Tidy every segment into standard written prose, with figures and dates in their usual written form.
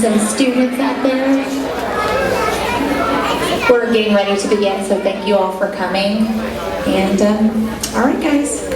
some students out there. We're getting ready to begin, so thank you all for coming. And, all right, guys.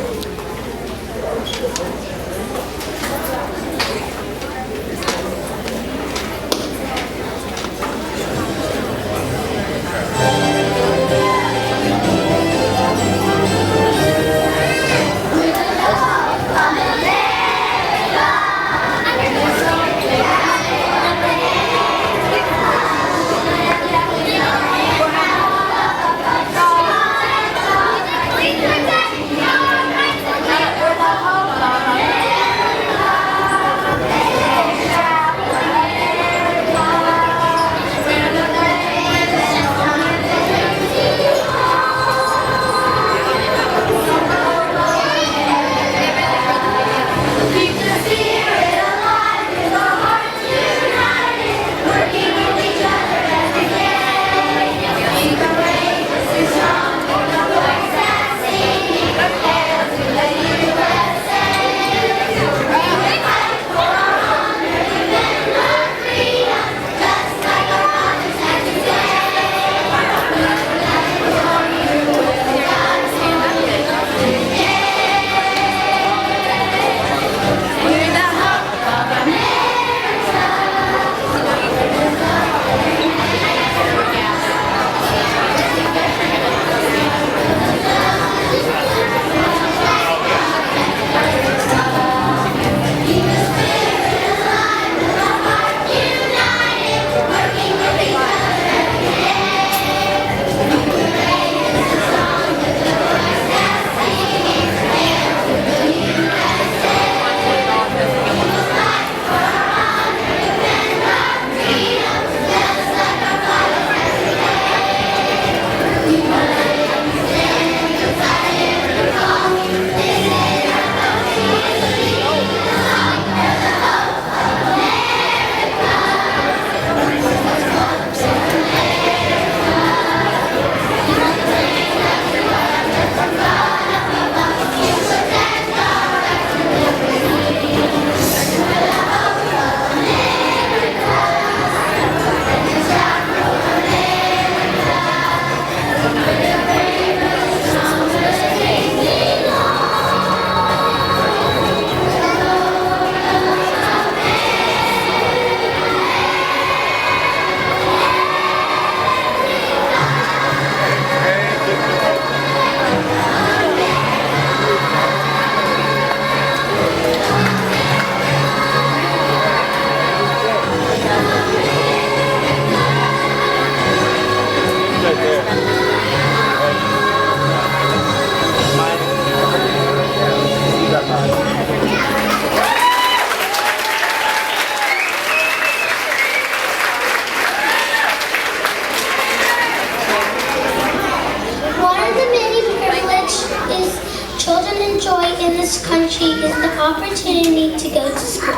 in this country is the opportunity to go to school.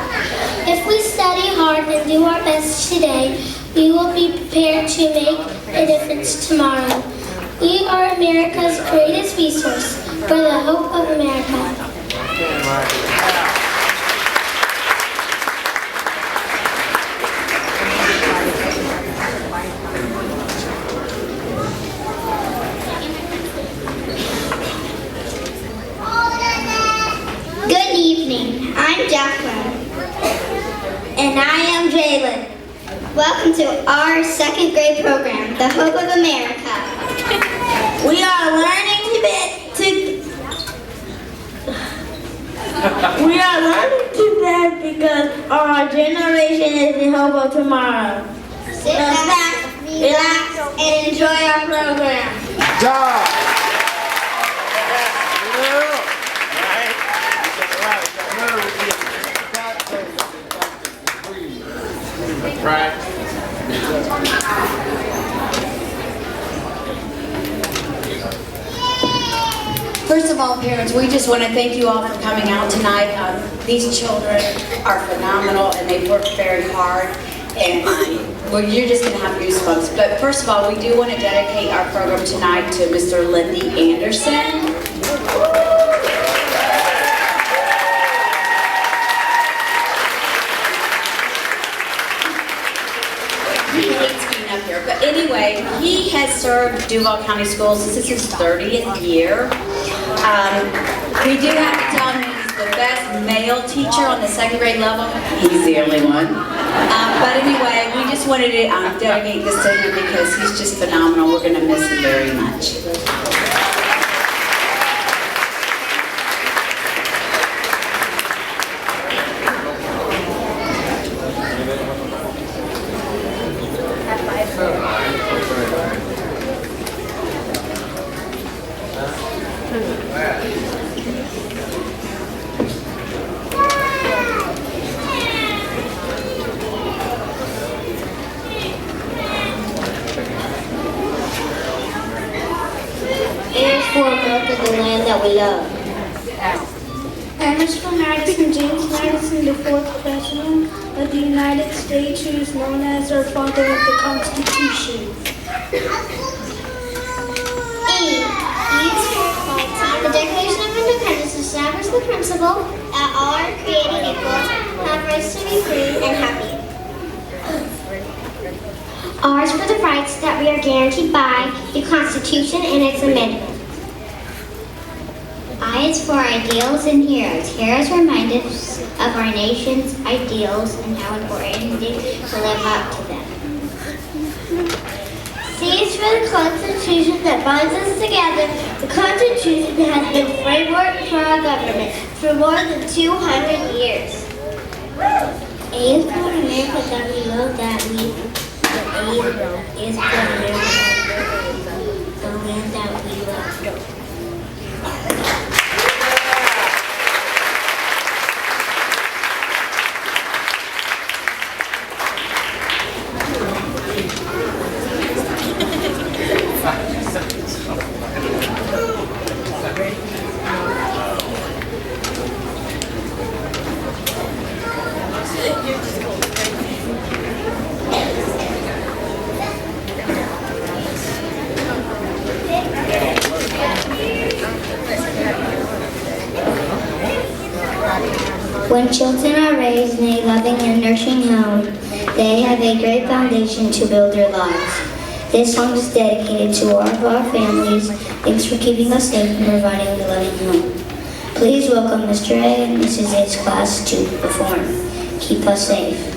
If we study hard and do our best today, we will be prepared to make a difference tomorrow. We are America's greatest resource for the hope of America. Good evening. I'm Jacqueline. And I am Jalen. Welcome to our second grade program, The Hope of America. We are learning to bed because our generation is the hope of tomorrow. Sit back, relax, and enjoy our program. Job. Right. First of all, parents, we just want to thank you all for coming out tonight. These children are phenomenal and they've worked very hard, and well, you're just going to have goosebumps. But first of all, we do want to dedicate our program tonight to Mr. Lindy Anderson. He hates being up here. But anyway, he has served Duval County Schools. This is his 30th year. We do have to tell him he's the best male teacher on the second grade level. He's the only one. But anyway, we just wanted to dedicate this to him because he's just phenomenal. We're going to miss him very much. Here's for America, the land that we love. Ernest Madison, James Madison, the fourth President of the United States, who is known as our father of the Constitution. E. Each the Declaration of Independence establishes the principle that all are created equal, have rights to be free and happy. R is for the rights that we are guaranteed by the Constitution and its amendments. I is for ideals and heroes. Heroes remind us of our nation's ideals and how important it is to live up to them. C is for the Constitution that binds us together. The Constitution has been the framework for our government for more than 200 years. A is for America that we love, that we A is for America, the land that we love. When children are raised in a loving and nurturing home, they have a great foundation to build their lives. This song is dedicated to all of our families. Thanks for keeping us safe and providing a loving home. Please welcome Mr. A and Mrs. A's class to perform. Keep us safe.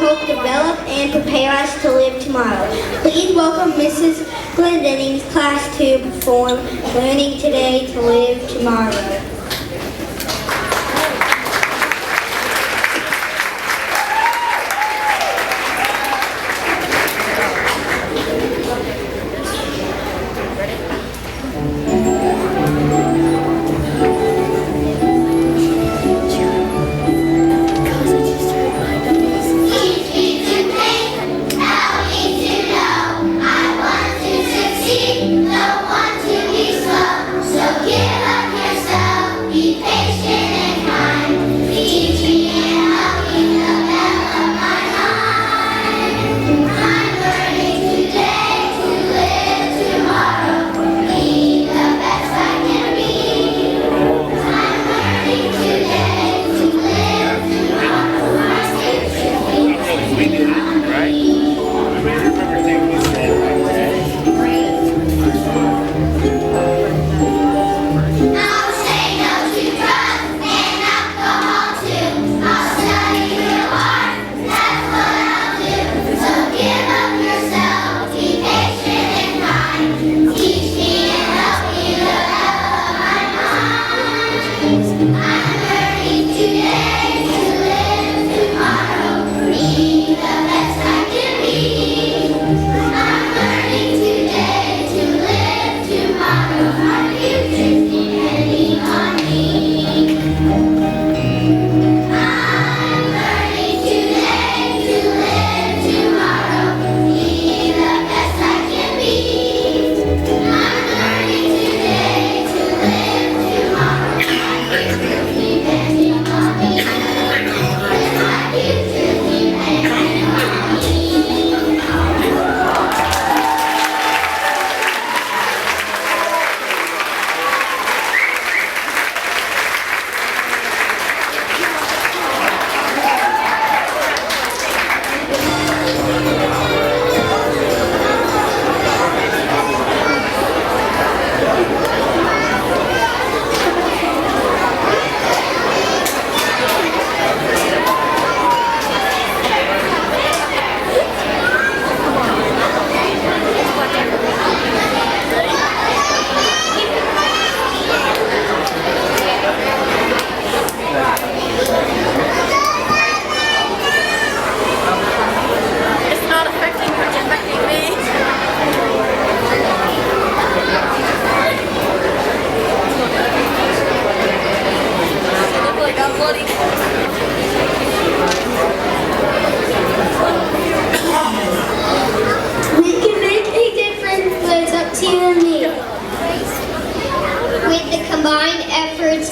hope develop and prepare us to live tomorrow. Please welcome Mrs. Glendenning's class to perform Learning Today to Live Tomorrow.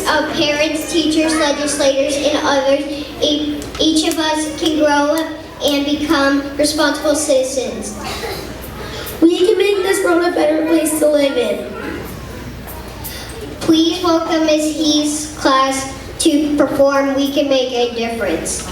Of parents, teachers, legislators, and others, each of us can grow up and become responsible citizens. We can make this world a better place to live in. Please welcome Ms. Heath's class to perform We Can Make a Difference.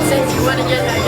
Since you want to get back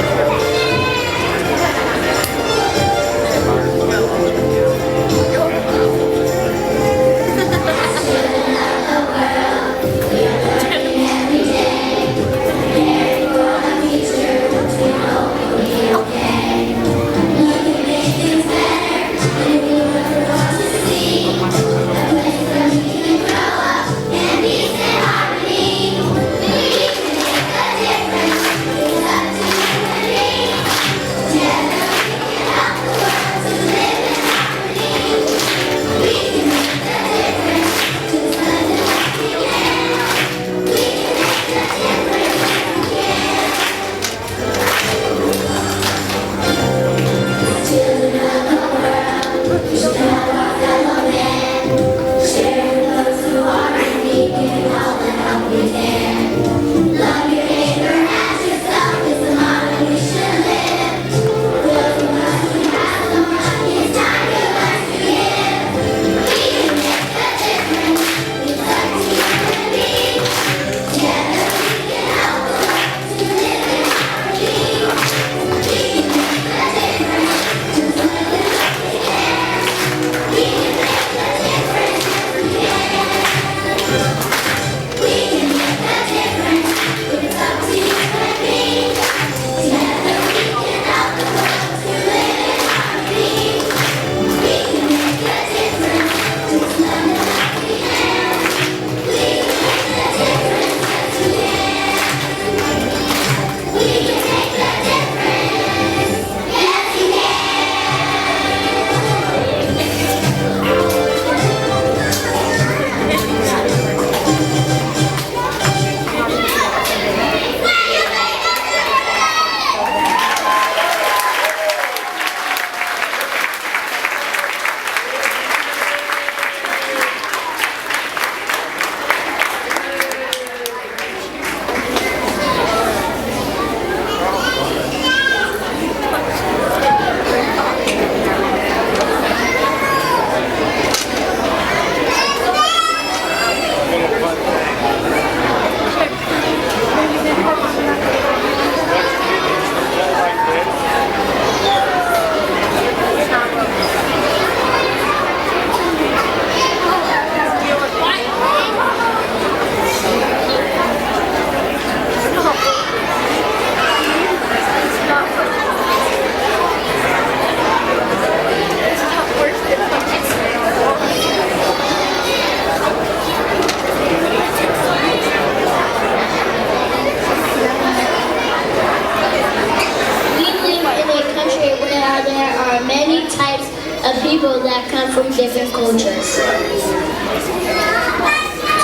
people that come from different cultures.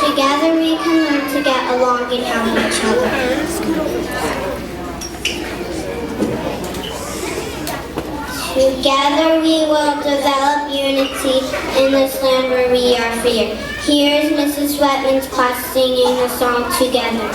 Together we can learn to get along and help each other. Together we will develop unity in this land where we are free. Here's Mrs. Wetman's class singing a song together.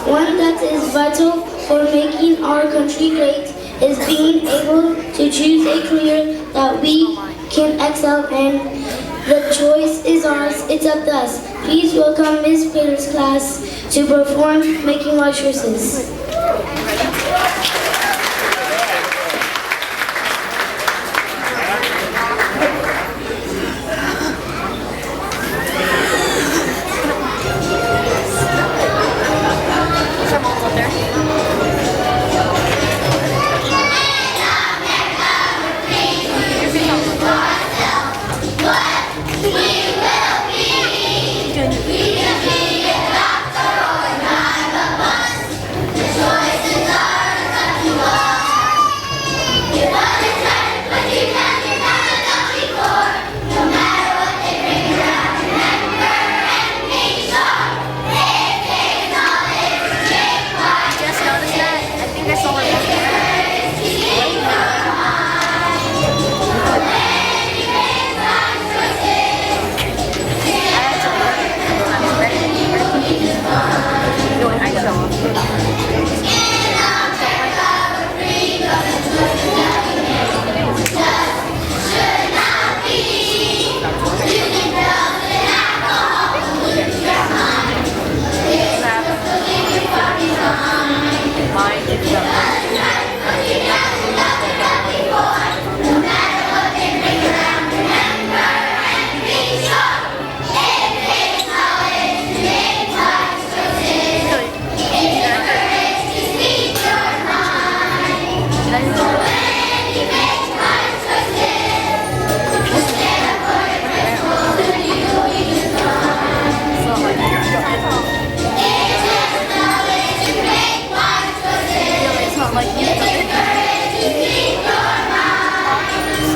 One that is vital for making our country great is being able to choose a career that we can excel in. The choice is ours, it's up to us. Please welcome Ms. Pater's class to perform Making Wise Choices.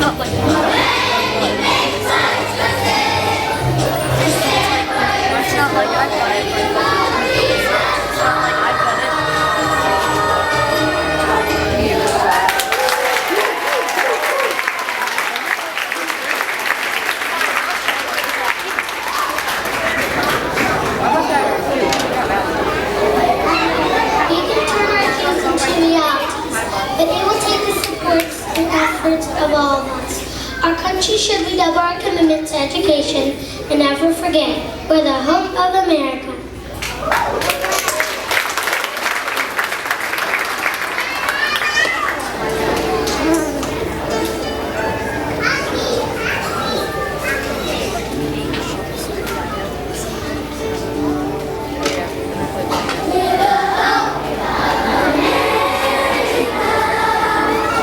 not like it's not like I've done it, but it's not like I've done it. We can turn our dreams into realities, but it will take the support and efforts of all of us. Our country should redouble our commitment to education and never forget we're the home of America.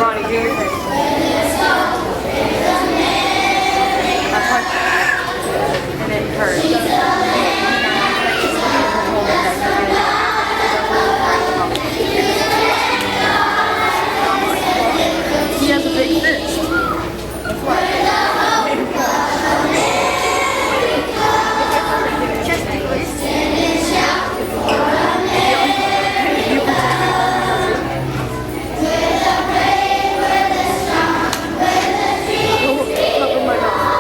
Ronnie, do your thing. And then her. He has a big fist. That's why. Chesty, please. Cover my mouth.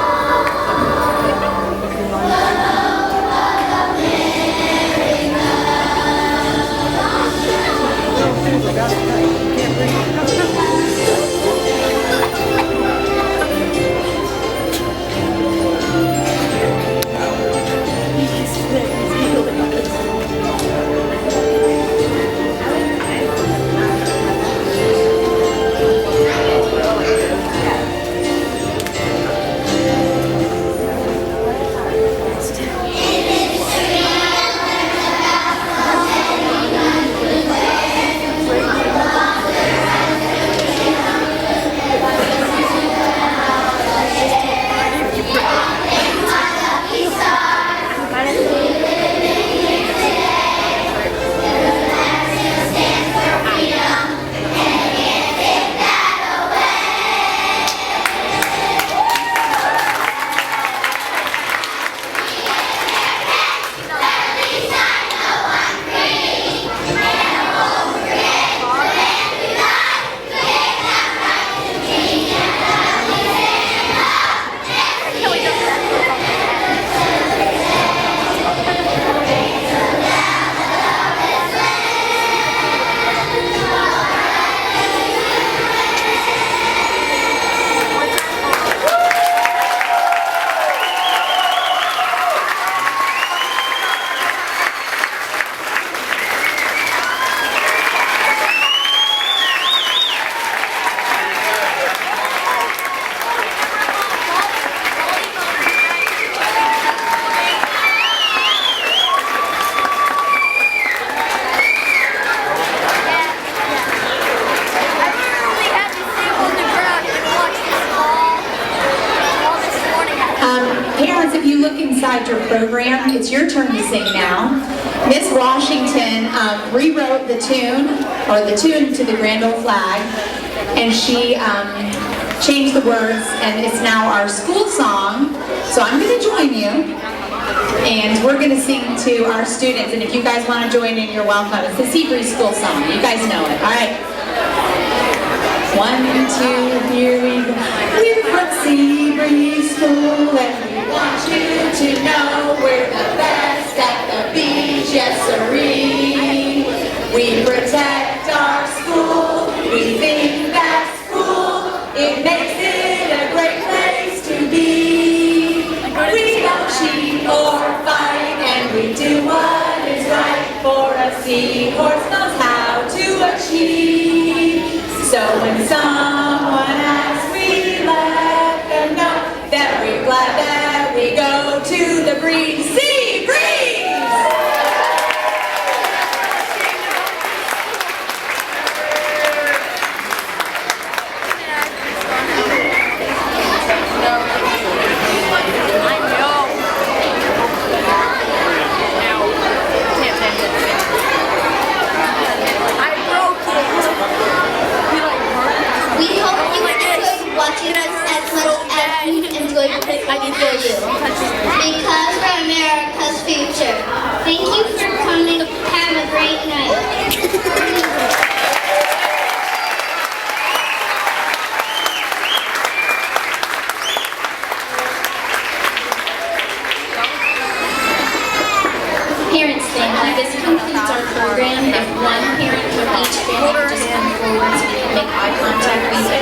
Parents, if you look inside your program, it's your turn to sing now. Miss Washington rewrote the tune, or the tune to the Grand Old Flag, and she changed the words, and it's now our school song. So I'm going to join you, and we're going to sing to our students. And if you guys want to join in, you're welcome. It's the Seabreeze school song. You guys know it. All right. 1, 2, here we go. We're from Seabreeze School, and we want you to know we're the best at the beach, yes sirree. We protect our school, we think that's cool. It makes it a great place to be. We don't cheat or fight, and we do what is right. For a seahorse knows how to achieve. So when someone asks, we let them know that we're glad that we go to the breeze. Seabreeze! We hope you could watch it as much as we've enjoyed playing for you. Because we're America's future. Thank you for coming. Have a great night. Parents, thank you. This concludes our program. If one parent from each family would just come forward so we can make eye contact with